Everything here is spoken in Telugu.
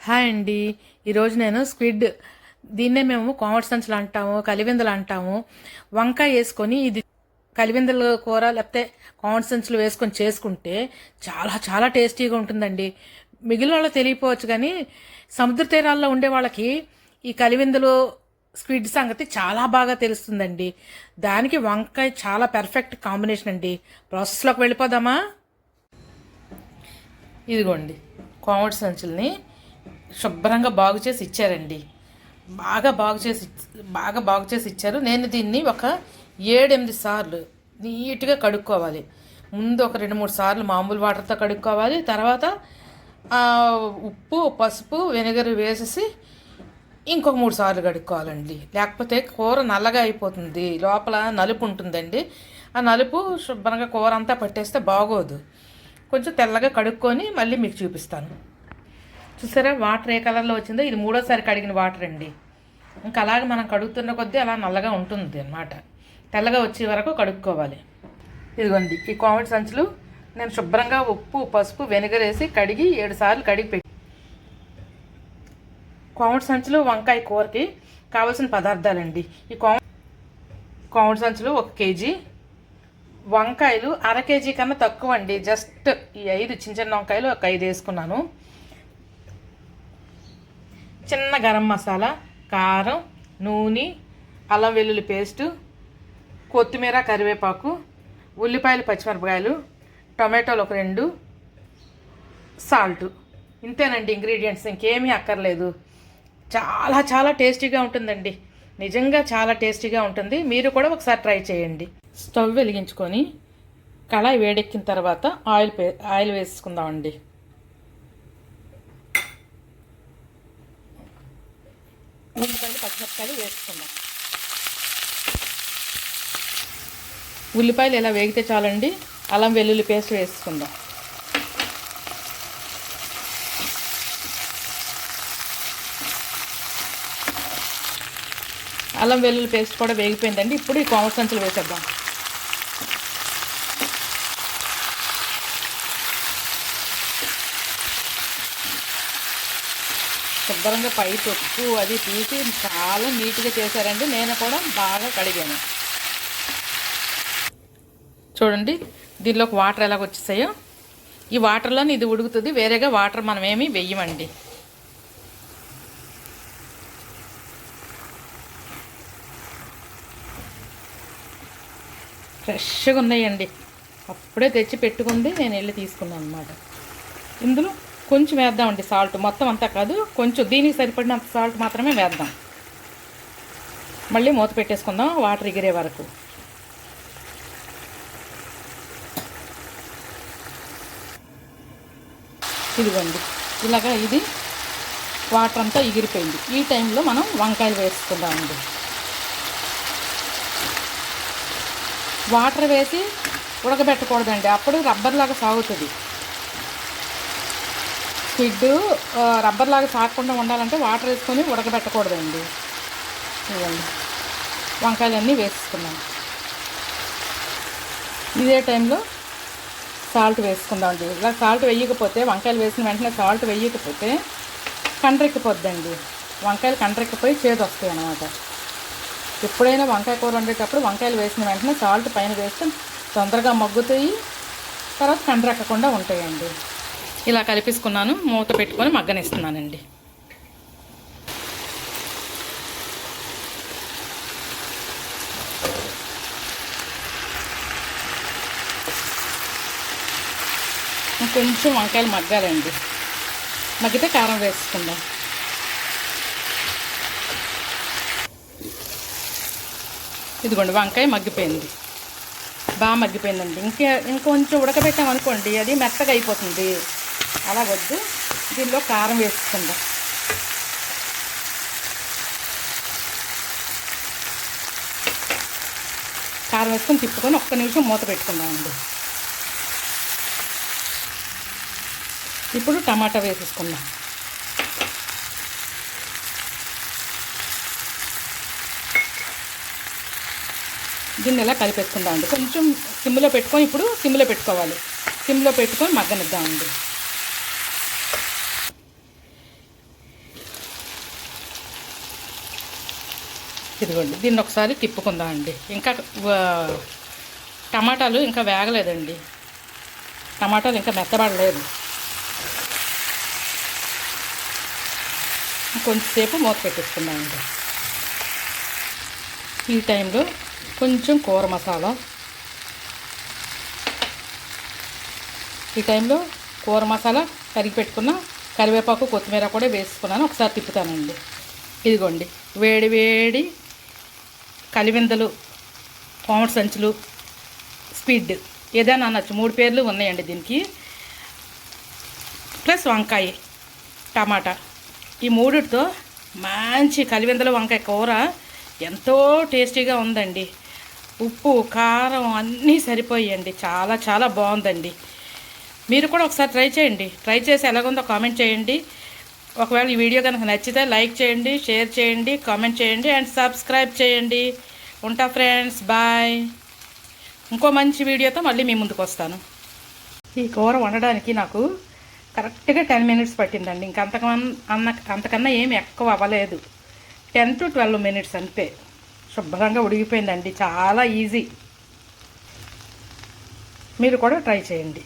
హాయ్ అండి. ఈరోజు నేను స్క్విడ్, దీన్నే మేము కోమటి సంచులు అంటాము, కలివిందలు అంటాము. వంకాయ వేసుకొని ఇది కలివిందల కూర లేకపోతే కోమటి సంచులు వేసుకొని చేసుకుంటే చాలా చాలా టేస్టీగా ఉంటుందండి. మిగిలిన వాళ్ళకి తెలియపోవచ్చు కానీ సముద్ర తీరాల్లో ఉండే వాళ్ళకి ఈ కలివిందలు స్క్విడ్ సంగతి చాలా బాగా తెలుస్తుందండి. దానికి వంకాయ చాలా పెర్ఫెక్ట్ కాంబినేషన్ అండి. ప్రాసెస్లోకి వెళ్ళిపోదామా? ఇదిగోండి, కోమటి సంచుల్ని శుభ్రంగా బాగు చేసి ఇచ్చారండి. బాగా బాగు చేసి ఇచ్చారు. నేను దీన్ని ఒక 7-8 సార్లు నీట్గా కడుక్కోవాలి. ముందు ఒక 2-3 సార్లు మామూలు వాటర్తో కడుక్కోవాలి. తర్వాత ఉప్పు, పసుపు, వెనిగర్ వేసేసి ఇంకొక 3 సార్లు కడుక్కోవాలండి. లేకపోతే కూర నల్లగా అయిపోతుంది, లోపల నలుపు ఉంటుందండి. ఆ నలుపు శుభ్రంగా కూర అంతా పట్టేస్తే బాగోదు. కొంచెం తెల్లగా కడుక్కొని మళ్ళీ మీకు చూపిస్తాను. చూసారా వాటర్ ఏ కలర్లో వచ్చిందో? ఇది 3వ సారి కడిగిన వాటర్ అండి. ఇంకా అలాగే మనం కడుగుతున్న కొద్దీ అలా నల్లగా ఉంటుంది అన్నమాట. తెల్లగా వచ్చే వరకు కడుక్కోవాలి. ఇదిగోండి, ఈ కోమటి సంచులు నేను శుభ్రంగా ఉప్పు, పసుపు, వెనిగర్ వేసి కడిగి 7 సార్లు కడిగి పెట్టి. కోమటి సంచులు వంకాయ కూరకి కావాల్సిన పదార్థాలండి. ఈ కోమటి సంచులు 1 కేజీ, వంకాయలు 1/2 కేజీ కన్నా తక్కువ అండి. జస్ట్ ఈ 5 చిన్న వంకాయలు ఒక 5 వేసుకున్నాను. చిన్న గరం మసాలా, కారం, నూనె, అల్లం వెల్లుల్లి పేస్టు, కొత్తిమీర, కరివేపాకు, ఉల్లిపాయలు, పచ్చిమిరపకాయలు, టొమాటోలు ఒక 2, సాల్ట్. ఇంతేనండి ఇంగ్రీడియంట్స్, ఇంకేమీ అక్కర్లేదు. చాలా చాలా టేస్టీగా ఉంటుందండి. నిజంగా చాలా టేస్టీగా ఉంటుంది. మీరు కూడా ఒకసారి ట్రై చేయండి. స్టవ్ వెలిగించుకొని కళాయి వేడెక్కిన తర్వాత ఆయిల్ వేసుకుందామండి. ఉల్లిపాయలు, పచ్చిమిరపకాయలు వేసుకుందాం. ఉల్లిపాయలు ఇలా వేగితే చాలండి. అల్లం వెల్లుల్లి పేస్ట్ వేసుకుందాం. అల్లం వెల్లుల్లి పేస్ట్ కూడా వేగిపోయిందండి. ఇప్పుడు ఈ కోమటి సంచులు వేసేద్దాం. శుభ్రంగా పై తొక్కు అది తీసి చాలా నీట్గా చేశారండి. నేను కూడా బాగా కడిగాను. చూడండి దీనిలోకి వాటర్ ఎలాగ వచ్చేసాయో. ఈ వాటర్లోనే ఇది ఉడుకుతుంది. వేరేగా వాటర్ మనం ఏమీ వెయ్యమండి. ఫ్రెష్గా ఉన్నాయండి. అప్పుడే తెచ్చి పెట్టుకుంది, నేను వెళ్ళి తీసుకున్నాను అన్నమాట. ఇందులో కొంచెం వేద్దామండి సాల్ట్, మొత్తం అంతా కాదు, కొంచెం దీనికి సరిపడినంత సాల్ట్ మాత్రమే వేద్దాం. మళ్ళీ మూత పెట్టేసుకుందాం వాటర్ ఎగిరే వరకు. ఇదిగోండి ఇలాగా ఇది వాటర్ అంతా ఎగిరిపోయింది. ఈ టైంలో మనం వంకాయలు వేసుకుందామండి. వాటర్ వేసి ఉడకబెట్టకూడదండి, అప్పుడు రబ్బర్లాగా సాగుతుంది. స్క్విడ్ రబ్బర్లాగా సాగకుండా ఉండాలంటే వాటర్ వేసుకొని ఉడకబెట్టకూడదండి. ఇవ్వండి వంకాయలన్నీ వేసుకున్నాం. ఇదే టైంలో సాల్ట్ వేసుకుందామండి. ఇలా సాల్ట్ వేయకపోతే, వంకాయలు వేసిన వెంటనే సాల్ట్ వేయకపోతే కండ్రెక్కిపోద్దండి. వంకాయలు కండ్రెక్కిపోయి చేదు వస్తాయి అన్నమాట. ఎప్పుడైనా వంకాయ కూర వండేటప్పుడు వంకాయలు వేసిన వెంటనే సాల్ట్ పైన వేస్తే తొందరగా మగ్గుతాయి, తర్వాత కండ్రెక్కకుండా ఉంటాయండి. ఇలా కలిపేసుకున్నాను. మూత పెట్టుకొని మగ్గనిస్తున్నానండి. కొంచెం వంకాయలు మగ్గాలండి. మగ్గితే కారం వేసుకుందాం. ఇదిగోండి వంకాయ మగ్గిపోయింది, బాగా మగ్గిపోయిందండి. ఇంకొంచెం ఉడకబెట్టామనుకోండి అది మెత్తగా అయిపోతుంది. అలా వద్దు. దీనిలో కారం వేసుకుందాం. కారం వేసుకొని తిప్పుకొని 1 నిమిషం మూత పెట్టుకుందామండి. ఇప్పుడు టమాటా వేసేసుకుందాం. దీన్ని ఇలా కలిపేసుకుందామండి. కొంచెం సిమ్లో పెట్టుకొని, ఇప్పుడు సిమ్లో పెట్టుకోవాలి. సిమ్లో పెట్టుకొని మగ్గనిద్దామండి. ఇదిగోండి దీన్ని ఒకసారి తిప్పుకుందాం అండి. ఇంకా టమాటాలు ఇంకా వేగలేదండి, టమాటాలు ఇంకా మెత్తబడలేదు. కొంచెంసేపు మూత పెట్టేసుకుందామండి. ఈ టైంలో కొంచెం కూర మసాలా, తరిగి పెట్టుకున్న కరివేపాకు కొత్తిమీర కూడా వేసుకున్నాను. ఒకసారి తిప్పుతానండి. ఇదిగోండి వేడి వేడి కలివిందలు, కోమటి సంచులు, స్పీడ్ ఏదైనా అనొచ్చు, 3 పేర్లు ఉన్నాయండి దీనికి. ప్లస్ వంకాయ, టమాటా, ఈ మూడిటితో మంచి కలివిందలు వంకాయ కూర ఎంతో టేస్టీగా ఉందండి. ఉప్పు కారం అన్నీ సరిపోయాయండి. చాలా చాలా బాగుందండి. మీరు కూడా ఒకసారి ట్రై చేయండి. ట్రై చేసి ఎలాగుందో కామెంట్ చేయండి. ఒకవేళ ఈ వీడియో కనుక నచ్చితే లైక్ చేయండి, షేర్ చేయండి, కామెంట్ చేయండి అండ్ సబ్స్క్రైబ్ చేయండి. ఉంటా ఫ్రెండ్స్, బాయ్. ఇంకో మంచి వీడియోతో మళ్ళీ మీ ముందుకు వస్తాను. ఈ కూర వండడానికి నాకు కరెక్ట్గా 10 మినిట్స్ పట్టిందండి. అంతకన్నా ఏమి ఎక్కువ అవ్వలేదు. 10 to 12 మినిట్స్ అంతే. శుభ్రంగా ఉడికిపోయిందండి. చాలా ఈజీ. మీరు కూడా ట్రై చేయండి.